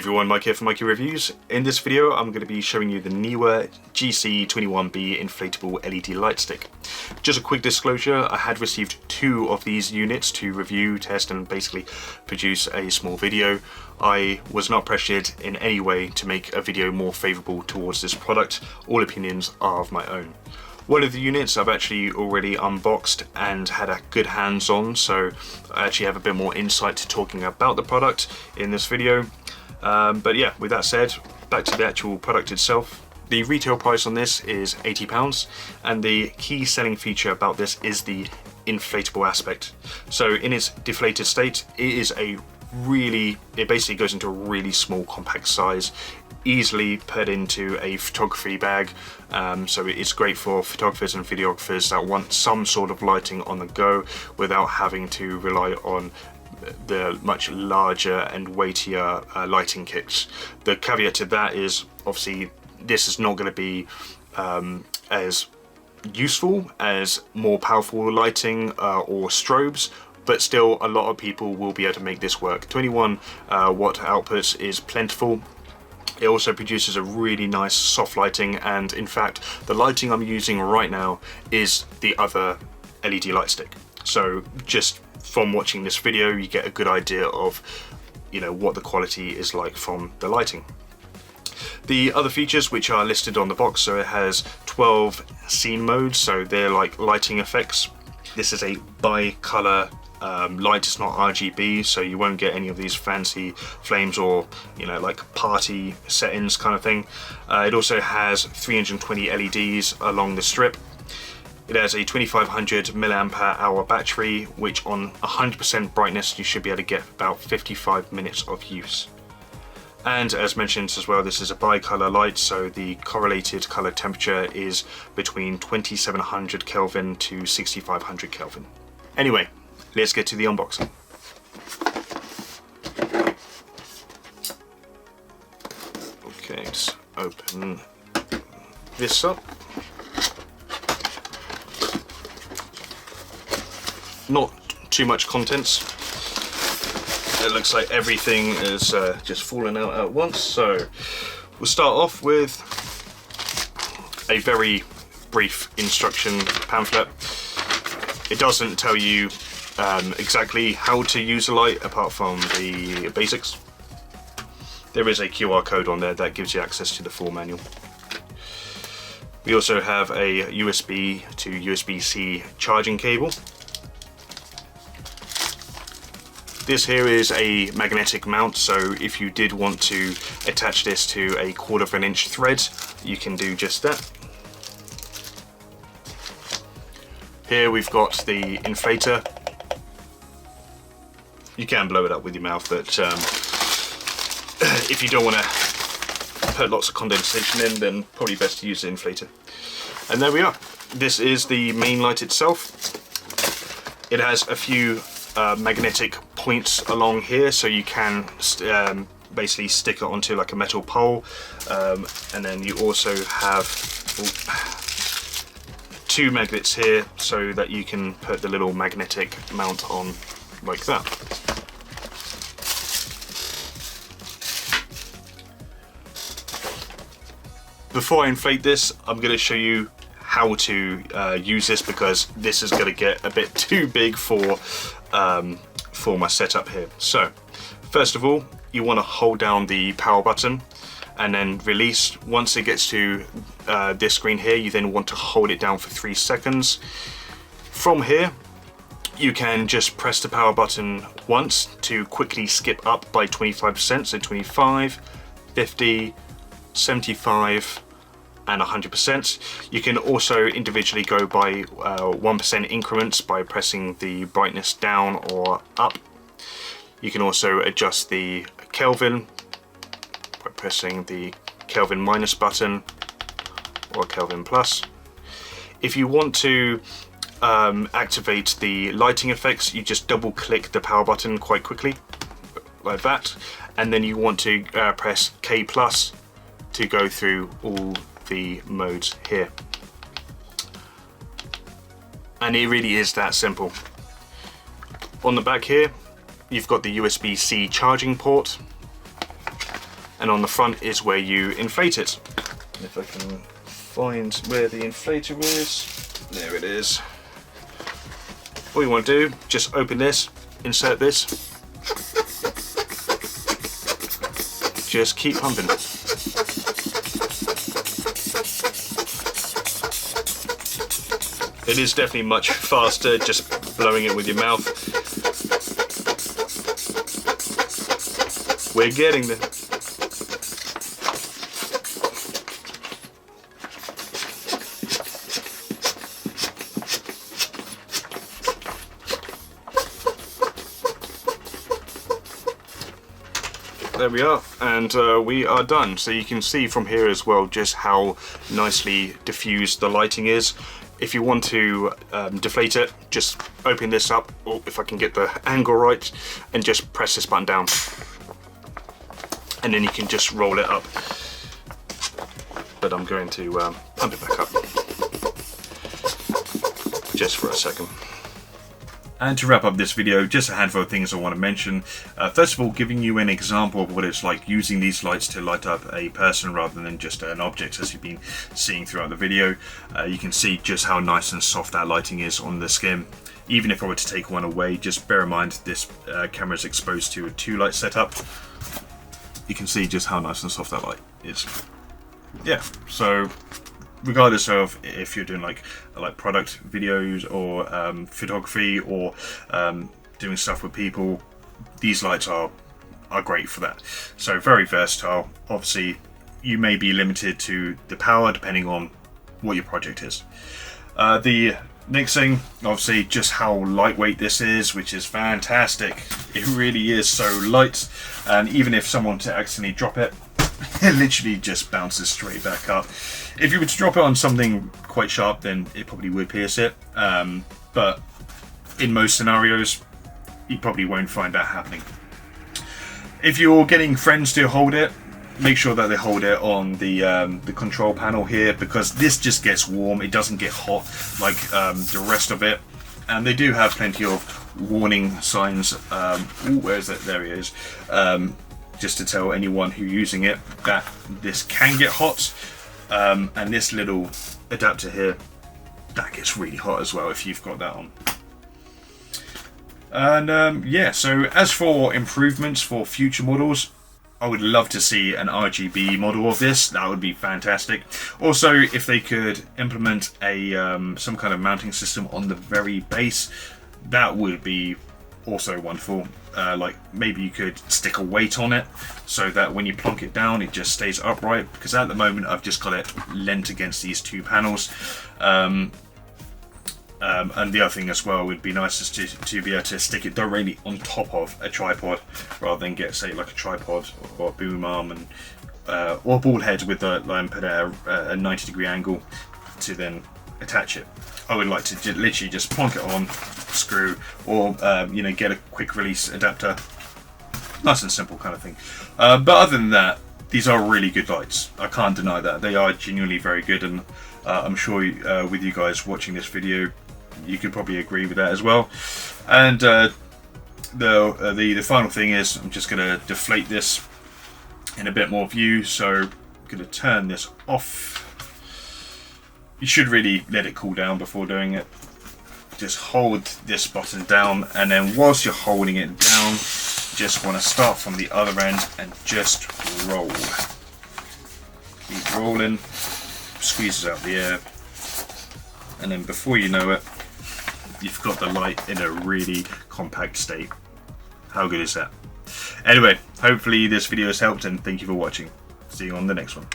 Hey everyone, Mike here from MyKeyReviews. In this video I'm going to be showing you the Neewer GC21B Inflatable LED light stick. Just a quick disclosure, I had received 2 of these units to review, test and basically produce a small video. I was not pressured in any way to make a video more favourable towards this product. All opinions are of my own. One of the units I've actually already unboxed and had a good hands on, so I actually have a bit more insight to talking about the product in this video. But yeah, with that said, back to the actual product itself. The retail price on this is £80, and the key selling feature about this is the inflatable aspect. So in its deflated state, it basically goes into a really small compact size, easily put into a photography bag. So it's great for photographers and videographers that want some sort of lighting on the go without having to rely on the much larger and weightier lighting kits. The caveat to that is obviously this is not going to be as useful as more powerful lighting or strobes, but still a lot of people will be able to make this work. 21 watt output is plentiful. It also produces a really nice soft lighting, and in fact the lighting I'm using right now is the other LED light stick. So just from watching this video you get a good idea of what the quality is like from the lighting. The other features which are listed on the box, so it has 12 scene modes, so they're like lighting effects. This is a bi-color light, it's not RGB, so you won't get any of these fancy flames or like party settings kind of thing. It also has 320 LEDs along the strip. It has a 2500 mAh battery, which on 100% brightness you should be able to get about 55 minutes of use. And as mentioned as well, this is a bi-color light, so the correlated color temperature is between 2700 Kelvin to 6500 Kelvin. Anyway, let's get to the unboxing. Okay, just open this up. Not too much contents. It looks like everything is just fallen out at once. So we'll start off with a very brief instruction pamphlet. It doesn't tell you exactly how to use the light apart from the basics. There is a QR code on there that gives you access to the full manual. We also have a USB to USB-C charging cable. This here is a magnetic mount, so if you did want to attach this to a 1/4 inch thread, you can do just that. Here we've got the inflator. You can blow it up with your mouth, but if you don't want to put lots of condensation in, then probably best to use the inflator. And there we are. This is the main light itself. It has a few magnetic points along here, so you can basically stick it onto like a metal pole, and then you also have 2 magnets here so that you can put the little magnetic mount on like that. Before I inflate this, I'm going to show you how to use this, because this is going to get a bit too big for my setup here. So first of all, you want to hold down the power button and then release. Once it gets to this screen here, you then want to hold it down for 3 seconds. From here you can just press the power button once to quickly skip up by 25%, so 25, 50, 75 and 100%. You can also individually go by 1% increments by pressing the brightness down or up. You can also adjust the Kelvin by pressing the Kelvin minus button or Kelvin plus. If you want to activate the lighting effects, you just double click the power button quite quickly like that, and then you want to press K plus to go through all the modes here. And it really is that simple. On the back here you've got the USB-C charging port. and on the front is where you inflate it. If I can find where the inflator is, there it is. All you want to do, just open this, insert this, just keep pumping. It is definitely much faster just blowing it with your mouth. We're getting there. There we are, and we are done. So you can see from here as well just how nicely diffused the lighting is. If you want to deflate it, just open this up, or if I can get the angle right, and just press this button down. And then you can just roll it up. But I'm going to pump it back up just for a second. And to wrap up this video, just a handful of things I want to mention. First of all, giving you an example of what it's like using these lights to light up a person rather than just an object, as you've been seeing throughout the video. You can see just how nice and soft that lighting is on the skin. Even if I were to take one away, just bear in mind this camera is exposed to a 2-light setup. You can see just how nice and soft that light is. Yeah, so regardless of if you're doing like product videos or photography or doing stuff with people, these lights are great for that. So very versatile. Obviously you may be limited to the power depending on what your project is. The next thing, obviously, just how lightweight this is, which is fantastic. It really is so light, and even if someone to accidentally drop it, it literally just bounces straight back up. If you were to drop it on something quite sharp, then it probably would pierce it, but in most scenarios you probably won't find that happening. If you're getting friends to hold it, make sure that they hold it on the control panel here, because this just gets warm. It doesn't get hot like the rest of it, and they do have plenty of warning signs. Ooh, where is it? There he is. Just to tell anyone who's using it that this can get hot, and this little adapter here, that gets really hot as well if you've got that on. And yeah, so as for improvements for future models, I would love to see an RGB model of this. That would be fantastic. Also, if they could implement a some kind of mounting system on the very base, that would be also wonderful. Like maybe you could stick a weight on it so that when you plonk it down it just stays upright, because at the moment I've just got it leant against these two panels. And the other thing as well would be nice is to be able to stick it directly on top of a tripod rather than get, say, like a tripod or a boom arm and or a ball head with the line put at a 90-degree angle to then attach it. I would like to literally just plonk it on, screw, or you know, get a quick release adapter. Nice and simple kind of thing. But other than that, these are really good lights. I can't deny that. They are genuinely very good, and I'm sure with you guys watching this video, you could probably agree with that as well. And the final thing is, I'm just going to deflate this in a bit more view. So I'm going to turn this off. You should really let it cool down before doing it. Just hold this button down, and then whilst you're holding it down, just want to start from the other end and just roll. Keep rolling, squeezes out the air, and then before you know it, you've got the light in a really compact state. How good is that? Anyway, hopefully this video has helped, and thank you for watching. See you on the next one.